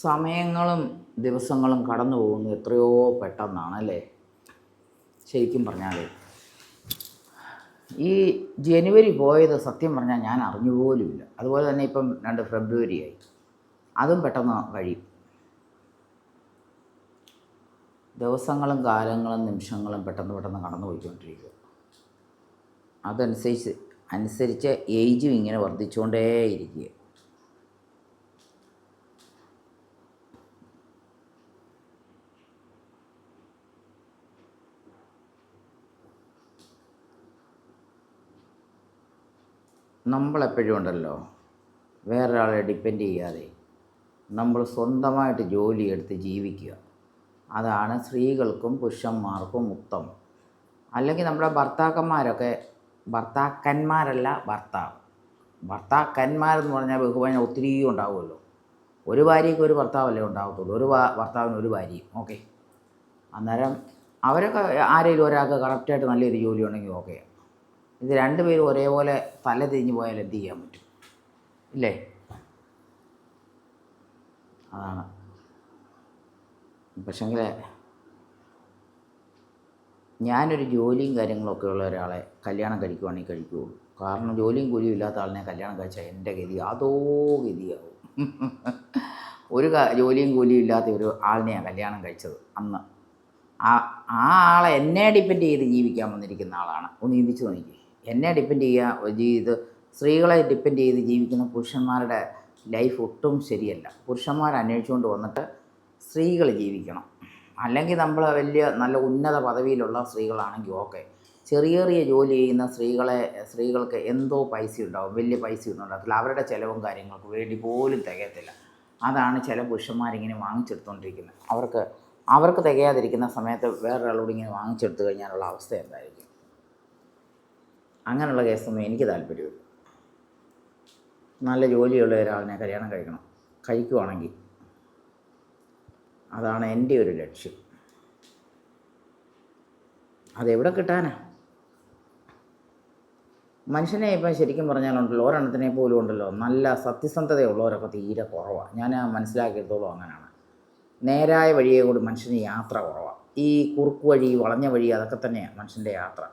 സമയങ്ങളും ദിവസങ്ങളും കടന്നു പോകുന്നത് എത്രയോ പെട്ടെന്നാണ് അല്ലേ? ശരിക്കും പറഞ്ഞാൽ ഈ ജനുവരി പോയത് സത്യം പറഞ്ഞാൽ ഞാൻ അറിഞ്ഞുപോലുമില്ല. അതുപോലെ തന്നെ ഇപ്പം 2 ഫെബ്രുവരിയായി, അതും പെട്ടെന്ന് കഴിയും. ദിവസങ്ങളും കാലങ്ങളും നിമിഷങ്ങളും പെട്ടെന്ന് കടന്നു പോയിക്കൊണ്ടിരിക്കുക. അതനുസരിച്ച് ഏജും ഇങ്ങനെ വർദ്ധിച്ചുകൊണ്ടേയിരിക്കുക. നമ്മളെപ്പോഴും ഉണ്ടല്ലോ വേറൊരാളെ ഡിപ്പെൻഡ് ചെയ്യാതെ നമ്മൾ സ്വന്തമായിട്ട് ജോലിയെടുത്ത് ജീവിക്കുക. അതാണ് സ്ത്രീകൾക്കും പുരുഷന്മാർക്കും ഉത്തമം. അല്ലെങ്കിൽ നമ്മുടെ ഭർത്താക്കന്മാരല്ല ഭർത്താക്കന്മാരെന്ന് പറഞ്ഞാൽ ബഹുമാനം ഒത്തിരി ഉണ്ടാവുമല്ലോ. ഒരു ഭാര്യയ്ക്ക് ഒരു ഭർത്താവല്ലേ ഉണ്ടാകത്തുള്ളൂ, ഒരു ഭർത്താവിന് ഒരു ഭാര്യയും. ഓക്കെ, അന്നേരം അവരൊക്കെ ആരെങ്കിലും ഒരാൾക്ക് കറക്റ്റായിട്ട് നല്ലൊരു ജോലി ഉണ്ടെങ്കിൽ ഓക്കെ. ഇത് രണ്ടുപേരും ഒരേപോലെ തല തിരിഞ്ഞു പോയാൽ എന്ത് ചെയ്യാൻ പറ്റും? ഇല്ലേ? അതാണ്. പക്ഷേങ്കിൽ ഞാനൊരു ജോലിയും കാര്യങ്ങളൊക്കെ ഉള്ള ഒരാളെ കല്യാണം കഴിക്കുവാണെങ്കിൽ കഴിക്കുകയുള്ളൂ. കാരണം ജോലിയും കൂലിയും ഇല്ലാത്ത ആളിനെ കല്യാണം കഴിച്ചാൽ എൻ്റെ ഗതി അതോ ഗതിയാവും. ഒരു ജോലിയും കൂലിയും ഇല്ലാത്ത ഒരു ആളിനെയാണ് കല്യാണം കഴിച്ചത് അന്ന്. ആ ആളെ എന്നെ ഡിപ്പെൻഡ് ചെയ്ത് ജീവിക്കാൻ വന്നിരിക്കുന്ന ആളാണ്. ഒന്ന് ചിന്തിച്ച് നോക്കി. എന്നെ ഡിപ്പെൻഡ് ചെയ്യുക സ്ത്രീകളെ ഡിപ്പെൻഡ് ചെയ്ത് ജീവിക്കുന്ന പുരുഷന്മാരുടെ ലൈഫ് ഒട്ടും ശരിയല്ല. പുരുഷന്മാർ അന്വേഷിച്ചുകൊണ്ട് വന്നിട്ട് സ്ത്രീകൾ ജീവിക്കണം. അല്ലെങ്കിൽ നമ്മൾ വലിയ നല്ല ഉന്നത പദവിയിലുള്ള സ്ത്രീകളാണെങ്കിൽ ഓക്കെ. ചെറിയ ജോലി ചെയ്യുന്ന സ്ത്രീകൾക്ക് എന്തോ പൈസ ഉണ്ടാവും, വലിയ പൈസയൊന്നും ഉണ്ടാകത്തില്ല. അവരുടെ ചിലവും കാര്യങ്ങൾക്ക് വേണ്ടി പോലും തികയത്തില്ല. അതാണ് ചില പുരുഷന്മാരിങ്ങനെ വാങ്ങിച്ചെടുത്തുകൊണ്ടിരിക്കുന്നത്. അവർക്ക് തികയാതിരിക്കുന്ന സമയത്ത് വേറൊരാളോട് ഇങ്ങനെ വാങ്ങിച്ചെടുത്തു കഴിഞ്ഞാലുള്ള അവസ്ഥ എന്തായിരിക്കും? അങ്ങനെയുള്ള കേസൊന്നും എനിക്ക് താല്പര്യമില്ല. നല്ല ജോലിയുള്ള ഒരാളിനെ കല്യാണം കഴിക്കുവാണെങ്കിൽ അതാണ് എൻ്റെ ഒരു ലക്ഷ്യം. അതെവിടെ കിട്ടാനാ? മനുഷ്യനെ ഇപ്പം ശരിക്കും പറഞ്ഞാലുണ്ടല്ലോ, ഒരെണ്ണത്തിനെ പോലും ഉണ്ടല്ലോ നല്ല സത്യസന്ധതയുള്ളവരൊക്കെ തീരെ കുറവാണ്. ഞാൻ മനസ്സിലാക്കിയെടുത്തോളം അങ്ങനെയാണ്. നേരായ വഴിയെ കൂടി മനുഷ്യന് യാത്ര കുറവാണ്. ഈ കുറുക്ക് വഴി, വളഞ്ഞ വഴി, അതൊക്കെ തന്നെയാണ് മനുഷ്യൻ്റെ യാത്ര.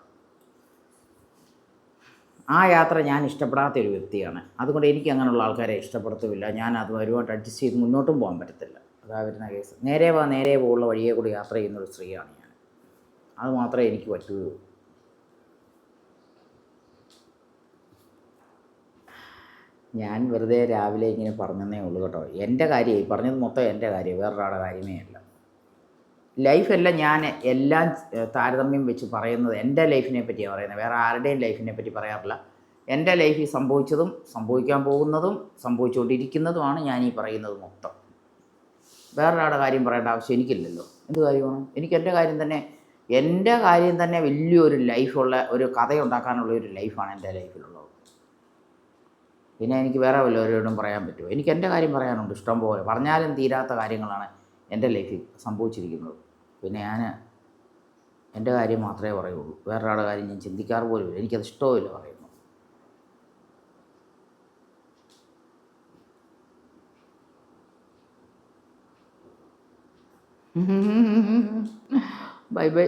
ആ യാത്ര ഞാൻ ഇഷ്ടപ്പെടാത്തൊരു വ്യക്തിയാണ്. അതുകൊണ്ട് എനിക്ക് അങ്ങനെയുള്ള ആൾക്കാരെ ഇഷ്ടപ്പെടുത്തുമില്ല. ഞാൻ അതുമായിട്ട് അഡ്ജസ്റ്റ് ചെയ്ത് മുന്നോട്ടും പോകാൻ പറ്റത്തില്ല. അതാ വരുന്ന കേസ്. നേരെ പോകുള്ള വഴിയെ കൂടി യാത്ര ചെയ്യുന്നൊരു സ്ത്രീയാണ് ഞാൻ. അത് മാത്രമേ എനിക്ക് പറ്റുകയുള്ളൂ. ഞാൻ വെറുതെ രാവിലെ ഇങ്ങനെ പറഞ്ഞതേ ഉള്ളൂ കേട്ടോ. എൻ്റെ കാര്യമായി പറഞ്ഞത് മൊത്തം എൻ്റെ കാര്യം, വേറൊരാളുടെ കാര്യമേ അല്ല. ലൈഫെല്ലാം ഞാൻ എല്ലാം താരതമ്യം വെച്ച് പറയുന്നത് എൻ്റെ ലൈഫിനെ പറ്റിയാണ് പറയുന്നത്, വേറെ ആരുടെയും ലൈഫിനെ പറ്റി പറയാറില്ല. എൻ്റെ ലൈഫിൽ സംഭവിച്ചതും സംഭവിക്കാൻ പോകുന്നതും സംഭവിച്ചുകൊണ്ടിരിക്കുന്നതുമാണ് ഞാനീ പറയുന്നത് മൊത്തം. വേറൊരാളുടെ കാര്യം പറയേണ്ട ആവശ്യം എനിക്കില്ലല്ലോ. എന്ത് കാര്യമാണ്? എനിക്ക് എൻ്റെ കാര്യം തന്നെ വലിയൊരു ലൈഫുള്ള ഒരു കഥയുണ്ടാക്കാനുള്ള ഒരു ലൈഫാണ് എൻ്റെ ലൈഫിലുള്ളത്. പിന്നെ എനിക്ക് വേറെ വല്ലവരോടും പറയാൻ പറ്റുമോ? എനിക്ക് എൻ്റെ കാര്യം പറയാനുണ്ട് ഇഷ്ടം പോലെ. പറഞ്ഞാലും തീരാത്ത കാര്യങ്ങളാണ് എൻ്റെ ലൈഫിൽ സംഭവിച്ചിരിക്കുന്നത്. പിന്നെ ഞാൻ എൻ്റെ കാര്യം മാത്രമേ പറയുള്ളൂ, വേറൊരാളുടെ കാര്യം ഞാൻ ചിന്തിക്കാറ് പോലുമില്ല. എനിക്കത് ഇഷ്ടവുമില്ല പറയുന്നു. Bye bye.